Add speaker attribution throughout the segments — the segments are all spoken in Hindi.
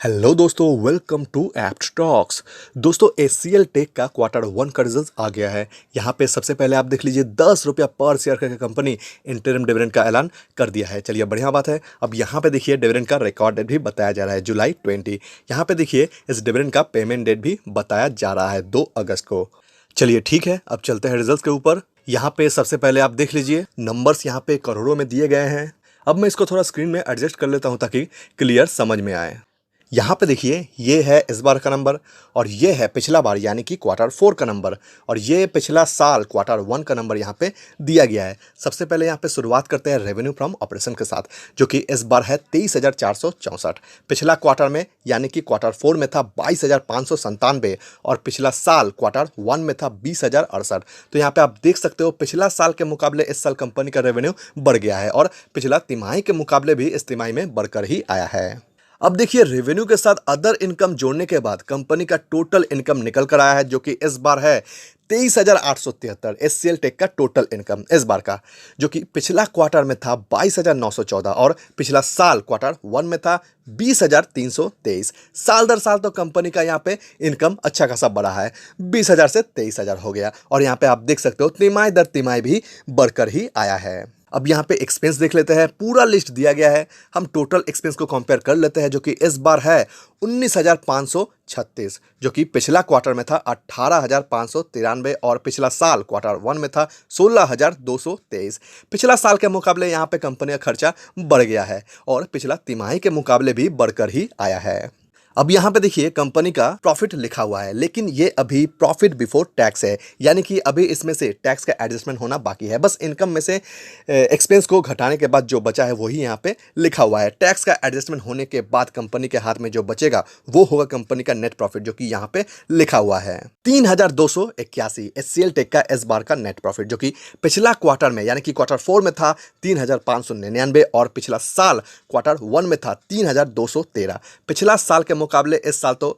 Speaker 1: हेलो दोस्तों, वेलकम टू एप्ट टॉक्स। दोस्तों, एचसीएल टेक का क्वार्टर वन का रिजल्ट आ गया है। यहाँ पे सबसे पहले आप देख लीजिए, 10 रुपया पर शेयर करके कंपनी इंटरिम डिविडेंड का ऐलान कर दिया है। चलिए, बढ़िया बात है। अब यहाँ पे देखिए, डिविडेंड का रिकॉर्ड डेट भी बताया जा रहा है जुलाई 20। यहाँ पे देखिए, इस डिविडेंड का पेमेंट डेट भी बताया जा रहा है 2 अगस्त को। चलिए ठीक है, अब चलते हैं रिजल्ट के ऊपर। यहाँ पे सबसे पहले आप देख लीजिए, नंबर्स यहाँ पे करोड़ों में दिए गए हैं। अब मैं इसको थोड़ा स्क्रीन में एडजस्ट कर लेता हूँ ताकि क्लियर समझ में आए। यहाँ पे देखिए, ये है इस बार का नंबर और ये है पिछला बार यानी कि क्वार्टर 4 का नंबर, और ये पिछला साल क्वार्टर 1 का नंबर यहाँ पे दिया गया है। सबसे पहले यहाँ पे शुरुआत करते हैं रेवेन्यू फ्रॉम ऑपरेशन के साथ, जो कि इस बार है 23,464। पिछला क्वार्टर में यानी कि क्वार्टर 4 में था 22,597 और पिछला साल क्वार्टर 1 में था 20,068। तो यहाँ पे आप देख सकते हो, पिछला साल के मुकाबले इस साल कंपनी का रेवेन्यू बढ़ गया है और पिछला तिमाही के मुकाबले भी इस तिमाही में बढ़कर ही आया है। अब देखिए, रेवेन्यू के साथ अदर इनकम जोड़ने के बाद कंपनी का टोटल इनकम निकल कर आया है, जो कि इस बार है 23,873। एचसीएल टेक का टोटल इनकम इस बार का, जो कि पिछला क्वार्टर में था 22,914 और पिछला साल क्वार्टर 1 में था 20,323। साल दर साल तो कंपनी का यहाँ पे इनकम अच्छा खासा बढ़ा है, 20,000 से 23,000 हो गया। और यहाँ पे आप देख सकते हो, तिमाही दर तिमाही भी बढ़कर ही आया है। अब यहाँ पे एक्सपेंस देख लेते हैं, पूरा लिस्ट दिया गया है। हम टोटल एक्सपेंस को कंपेयर कर लेते हैं, जो कि इस बार है 19,536, जो कि पिछला क्वार्टर में था 18,593 और पिछला साल क्वार्टर 1 में था 16,223। पिछला साल के मुकाबले यहाँ पे कंपनी का खर्चा बढ़ गया है और पिछला तिमाही के मुकाबले भी बढ़कर ही आया है। अब यहाँ पे देखिए, कंपनी का प्रॉफिट लिखा हुआ है, लेकिन ये अभी प्रॉफिट बिफोर टैक्स है, यानी कि अभी इसमें से टैक्स का एडजस्टमेंट होना बाकी है। बस इनकम में से एक्सपेंस को घटाने के बाद जो बचा है वही यहाँ पे लिखा हुआ है। टैक्स का एडजस्टमेंट होने के बाद कंपनी के हाथ में जो बचेगा वो होगा कंपनी का नेट प्रॉफिट, जो कि यहाँ पे लिखा हुआ है 3,281। एचसीएल टेक का इस बार का नेट प्रॉफिट, जो कि पिछला क्वार्टर में यानी कि क्वार्टर 4 में था 3,599 और पिछला साल क्वार्टर 1 में था 3,213। पिछला साल के मुकाबले इस साल तो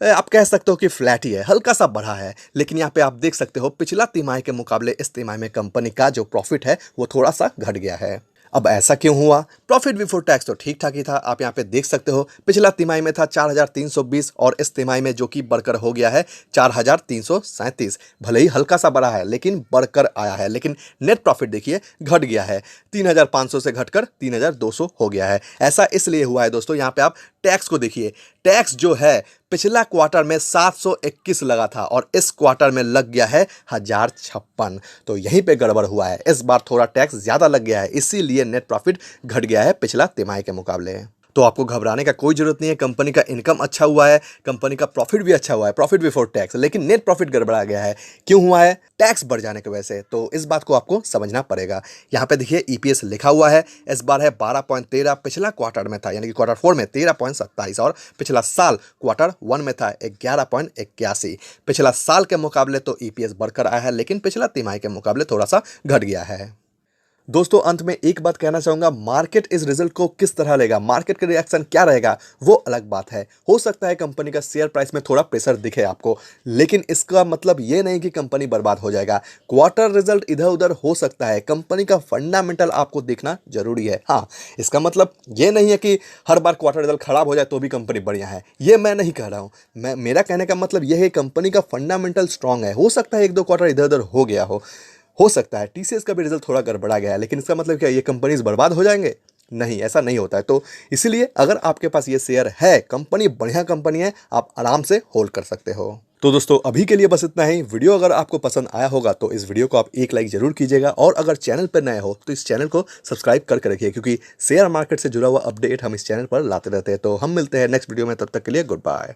Speaker 1: आप कह सकते हो कि फ्लैट ही है, हल्का सा बढ़ा है। लेकिन यहाँ पे आप देख सकते हो, पिछला तिमाही के मुकाबले इस तिमाही में कंपनी का जो प्रॉफिट है वो थोड़ा सा घट गया है। अब ऐसा क्यों हुआ? प्रॉफिट बिफोर टैक्स तो ठीक ठाक ही था। आप यहाँ पे देख सकते हो, पिछला तिमाही में था 4,320 और इस तिमाही में जो कि बढ़कर हो गया है 4,337। भले ही हल्का सा बढ़ा है लेकिन बढ़कर आया है। लेकिन नेट प्रॉफिट देखिए, घट गया है, 3,500 से घटकर 3,200 हो गया है। ऐसा इसलिए हुआ है दोस्तों। यहाँ पे आप टैक्स को देखिए, टैक्स जो है पिछला क्वार्टर में 721 लगा था और इस क्वार्टर में लग गया है 1,056। तो यहीं पे गड़बड़ हुआ है, इस बार थोड़ा टैक्स ज्यादा लग गया है, इसीलिए नेट प्रॉफिट घट गया है पिछला तिमाही के मुकाबले। तो आपको घबराने का कोई जरूरत नहीं है। कंपनी का इनकम अच्छा हुआ है, कंपनी का प्रॉफिट भी अच्छा हुआ है, प्रॉफिट बिफोर टैक्स, लेकिन नेट प्रॉफिट गड़बड़ा गया है। क्यों हुआ है? टैक्स बढ़ जाने की वजह से। तो इस बात को आपको समझना पड़ेगा। यहाँ पे देखिए, ईपीएस लिखा हुआ है, इस बार है 12.13। पिछला क्वार्टर में था यानी कि क्वार्टर 4 में 13.27 और पिछला साल क्वार्टर 1 में था 11.81। पिछला साल के मुकाबले तो ईपीएस बढ़कर आया है, लेकिन पिछला तिमाही के मुकाबले थोड़ा सा घट गया है। दोस्तों, अंत में एक बात कहना चाहूंगा, मार्केट इस रिजल्ट को किस तरह लेगा, मार्केट का रिएक्शन क्या रहेगा, वो अलग बात है। हो सकता है कंपनी का शेयर प्राइस में थोड़ा प्रेशर दिखे आपको, लेकिन इसका मतलब ये नहीं कि कंपनी बर्बाद हो जाएगा। क्वार्टर रिजल्ट इधर उधर हो सकता है, कंपनी का फंडामेंटल आपको देखना जरूरी है। हाँ, इसका मतलब ये नहीं है कि हर बार क्वार्टर रिजल्ट खराब हो जाए तो भी कंपनी बढ़िया है, ये मैं नहीं कह रहा हूँ। मेरा कहने का मतलब यह है, कंपनी का फंडामेंटल स्ट्रांग है। हो सकता है 1-2 क्वार्टर इधर उधर हो गया हो सकता है टीसीएस का भी रिजल्ट थोड़ा गड़बड़ा गया है, लेकिन इसका मतलब क्या ये कंपनीज बर्बाद हो जाएंगे? नहीं, ऐसा नहीं होता है। तो इसीलिए अगर आपके पास ये शेयर है, कंपनी बढ़िया कंपनी है, आप आराम से होल्ड कर सकते हो। तो दोस्तों, अभी के लिए बस इतना ही। वीडियो अगर आपको पसंद आया होगा तो इस वीडियो को आप एक लाइक जरूर कीजिएगा, और अगर चैनल पर नए हो तो इस चैनल को सब्सक्राइब करके रखिए, क्योंकि शेयर मार्केट से जुड़ा हुआ अपडेट हम इस चैनल पर लाते रहते हैं। तो हम मिलते हैं नेक्स्ट वीडियो में, तब तक के लिए गुड बाय।